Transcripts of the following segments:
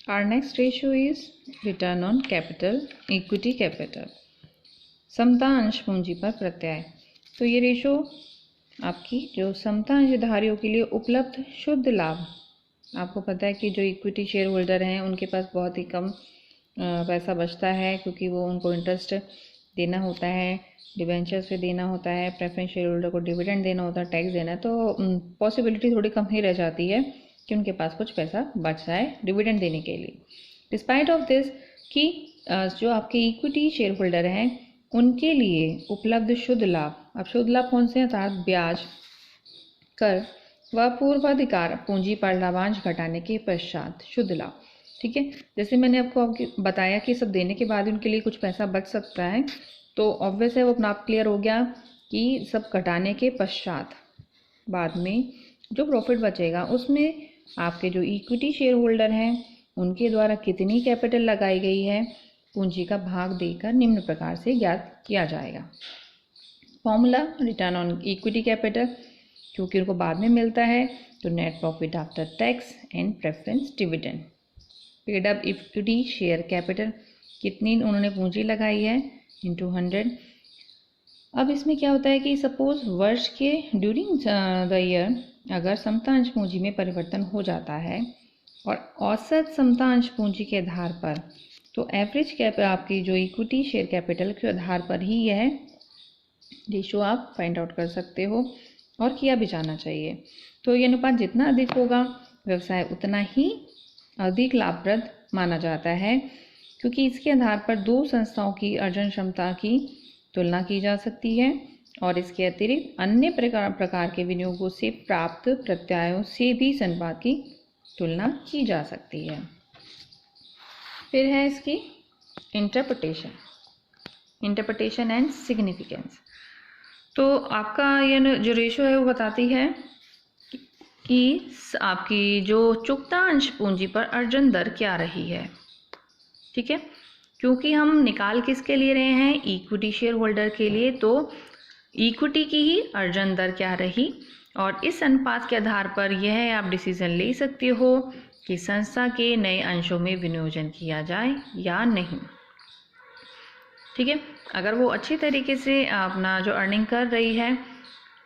Our next ratio is return on capital, equity capital, समता अंश पूंजी पर प्रत्यय। तो ये रेशो आपकी जो समता अंशधारियों के लिए उपलब्ध शुद्ध लाभ, आपको पता है कि जो इक्विटी शेयर होल्डर हैं उनके पास बहुत ही कम पैसा बचता है, क्योंकि वो उनको इंटरेस्ट देना होता है, डिबेंचर्स पे देना होता है, प्रेफरेंस शेयर होल्डर को डिविडेंड देना होता है, टैक्स देना है, तो पॉसिबिलिटी थोड़ी कम ही रह जाती है कि उनके पास कुछ पैसा बच जाए डिविडेंड देने के लिए। डिस्पाइट ऑफ दिस कि जो आपके इक्विटी शेयर होल्डर हैं उनके लिए उपलब्ध शुद्ध लाभ, अब शुद्ध लाभ कौन से हैं, अर्थात ब्याज, कर व पूर्वाधिकार पूंजी पर लाभांश घटाने के पश्चात शुद्ध लाभ। ठीक है, जैसे मैंने आपको बताया कि सब देने के बाद उनके लिए कुछ पैसा बच सकता है, तो ऑब्वियस है वो अपना आप क्लियर हो गया कि सब घटाने के पश्चात बाद में जो प्रॉफिट बचेगा उसमें आपके जो इक्विटी शेयर होल्डर हैं उनके द्वारा कितनी कैपिटल लगाई गई है पूंजी का भाग देकर निम्न प्रकार से ज्ञात किया जाएगा। Formula return on equity capital, क्योंकि उनको बाद में मिलता है, तो net profit after tax and preference dividend. Paid up equity share capital, कितनी उन्होंने पूंजी लगाई है, इंटू 100। अब इसमें क्या होता है कि सपोज वर्ष के ड्यूरिंग द ईयर अगर समतांश पूंजी में परिवर्तन हो जाता है और औसत समतांश पूंजी के आधार पर, तो एवरेज कैप आपकी जो इक्विटी शेयर कैपिटल के आधार पर ही यह रेशो आप फाइंड आउट कर सकते हो और किया भी जाना चाहिए। तो ये अनुपात जितना अधिक होगा व्यवसाय उतना ही अधिक लाभप्रद माना जाता है, क्योंकि इसके आधार पर दो संस्थाओं की अर्जन क्षमता की तुलना की जा सकती है और इसके अतिरिक्त अन्य प्रकार के विनियोगों से प्राप्त प्रत्ययों से भी इस अनुपात की तुलना की जा सकती है। फिर है इसकी इंटरप्रिटेशन एंड सिग्निफिकेंस। तो आपका ये जो रेशो है वो बताती है कि आपकी जो चुकता अंश पूंजी पर अर्जन दर क्या रही है। ठीक है, क्योंकि हम निकाल किसके लिए रहे हैं, इक्विटी शेयर होल्डर के लिए, तो इक्विटी की ही अर्जन दर क्या रही, और इस अनुपात के आधार पर यह आप डिसीजन ले सकते हो कि संस्था के नए अंशों में विनियोजन किया जाए या नहीं। ठीक है, अगर वो अच्छी तरीके से अपना जो अर्निंग कर रही है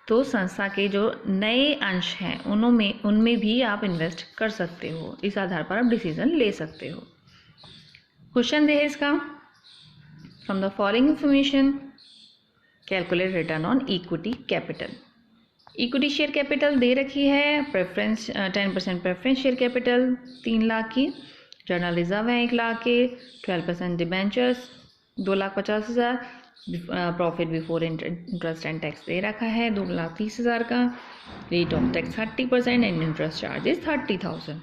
तो संस्था के जो नए अंश हैं उनमें भी आप इन्वेस्ट कर सकते हो, इस आधार पर आप डिसीजन ले सकते हो। क्वेश्चन दे है इसका, from the following information calculate return on equity capital. Equity share capital दे रखी है, preference 10% preference share capital 3 lakh की, जर्नल रिजर्व है 1 लाख के, 12% debentures 2,50,000, profit before interest and tax दे रखा है 2,30,000 का, rate of tax 30% and interest charges 30,000।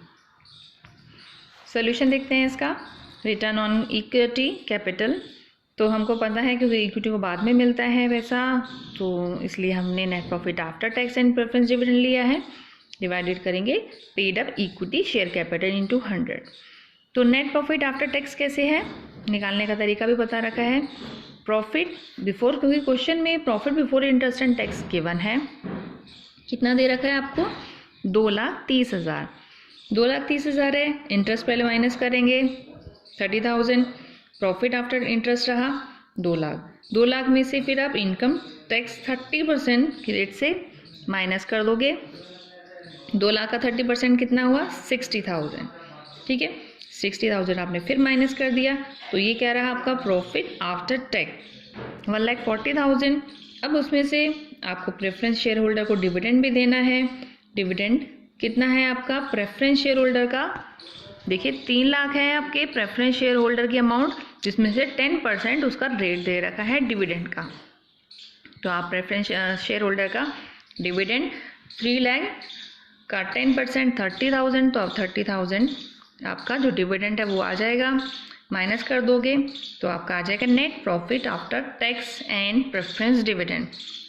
Solution देखते हैं इसका। रिटर्न ऑन इक्विटी कैपिटल, तो हमको पता है क्योंकि इक्विटी को बाद में मिलता है वैसा, तो इसलिए हमने net profit after tax and preference dividend लिया है, डिवाइडेड करेंगे paid up equity share capital into 100। तो नेट प्रॉफिट आफ्टर टैक्स कैसे है, निकालने का तरीका भी बता रखा है। प्रॉफिट बिफोर, क्योंकि क्वेश्चन में profit before interest and tax given है, कितना दे रखा है आपको, 2,30,000। 2,30,000 है, इंटरेस्ट पहले माइनस करेंगे 30,000, प्रॉफिट आफ्टर इंटरेस्ट रहा 2 लाख। 2 लाख में से फिर आप इनकम टैक्स 30% की रेट से माइनस कर दोगे। 2 लाख का 30% कितना हुआ, 60,000। ठीक है, 60,000 आपने फिर माइनस कर दिया, तो ये क्या रहा आपका प्रॉफिट आफ्टर टैक्स 1,40,000। अब उसमें से आपको प्रेफरेंस शेयर होल्डर को डिविडेंड भी देना है। डिविडेंड कितना है आपका प्रेफरेंस शेयर होल्डर का, देखिए 3 लाख है आपके प्रेफरेंस शेयर होल्डर की अमाउंट, जिसमें से 10% उसका रेट दे रखा है डिविडेंड का। तो आप प्रेफरेंस शेयर होल्डर का डिविडेंड 3 लाख का 10% 30,000, तो अब 30,000 आपका जो डिविडेंड है वो आ जाएगा, माइनस कर दोगे तो आपका आ जाएगा net profit after tax and preference dividend.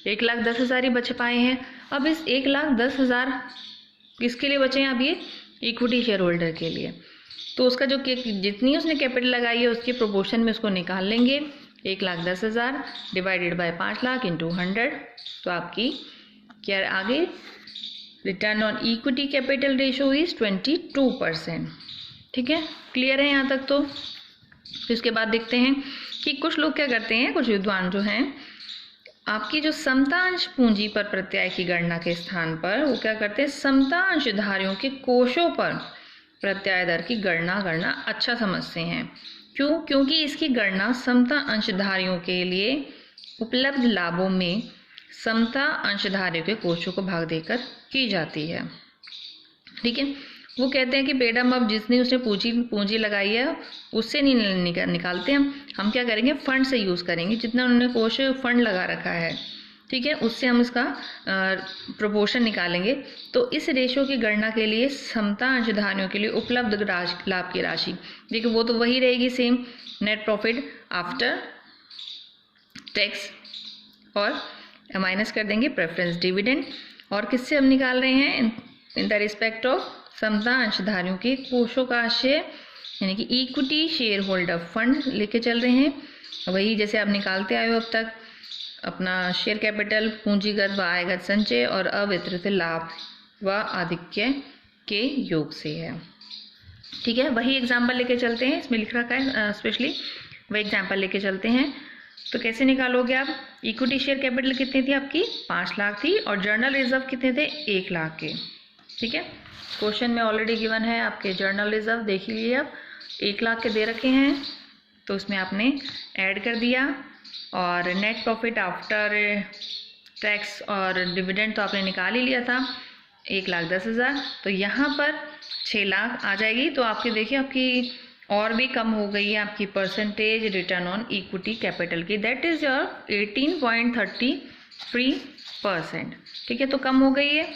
1,10,000 ही बच पाए हैं। अब इस 1,10,000 किसके लिए बचे हैं, अब ये इक्विटी शेयर होल्डर के लिए, तो उसका जो जितनी उसने कैपिटल लगाई है उसके प्रोपोर्शन में उसको निकाल लेंगे। 1,10,000 डिवाइडेड बाय 5 लाख इंटू 100, तो आपकी क्या आगे return on equity capital ratio is 22%। ठीक है, क्लियर है यहाँ तक? तो फिर उसके बाद देखते हैं कि कुछ लोग क्या करते हैं, कुछ विद्वान जो हैं, आपकी जो समतांश पूंजी पर प्रत्यय की गणना के स्थान पर वो क्या करते हैं, समतांश धारियों के कोषों पर प्रत्यय दर की गणना करना अच्छा समझते हैं। क्यों? क्योंकि इसकी गणना समता अंशधारियों के लिए उपलब्ध लाभों में समता अंशधारियों के कोषों को भाग देकर की जाती है। ठीक है, वो कहते हैं कि मैडम अब जितनी उसने पूंजी लगाई है उससे नहीं निकालते हम क्या करेंगे, फंड से यूज़ करेंगे, जितना उन्होंने कोष फंड लगा रखा है, ठीक है, उससे हम इसका प्रोपोर्शन निकालेंगे। तो इस रेशो की गणना के लिए समता अंशधारियों के लिए उपलब्ध लाभ की राशि, देखिए वो तो वही रहेगी same, net profit after tax, और माइनस कर देंगे प्रेफरेंस डिविडेंड, और किससे हम निकाल रहे हैं, इन द रिस्पेक्ट ऑफ समता अंशधारियों के कोषों का आशय, यानी कि इक्विटी शेयर होल्डर फंड लेके चल रहे हैं, वही जैसे आप निकालते आए हो अब तक, अपना शेयर कैपिटल, पूंजीगत व आयगत संचय और अवितरित लाभ व आधिक्य के योग से है। ठीक है, वही एग्जाम्पल लेके चलते हैं, इसमें लिख रखा है स्पेशली, वही एग्जाम्पल लेके चलते हैं। तो कैसे निकालोगे आप, इक्विटी शेयर कैपिटल कितनी थी आपकी, 5 लाख थी, और जर्नल रिजर्व कितने थे, 1 लाख के। ठीक है, क्वेश्चन में ऑलरेडी गिवन है आपके जर्नल रिजर्व, देख लीजिए आप 1 लाख के दे रखे हैं, तो उसमें आपने ऐड कर दिया, और नेट प्रॉफिट आफ्टर टैक्स और डिविडेंड तो आपने निकाल ही लिया था, 1,10,000, तो यहाँ पर 6 लाख आ जाएगी। तो आपकी देखिए आपकी और भी कम हो गई है आपकी percentage return on equity capital की, दैट इज़ योर 18.33%। ठीक है, तो कम हो गई है।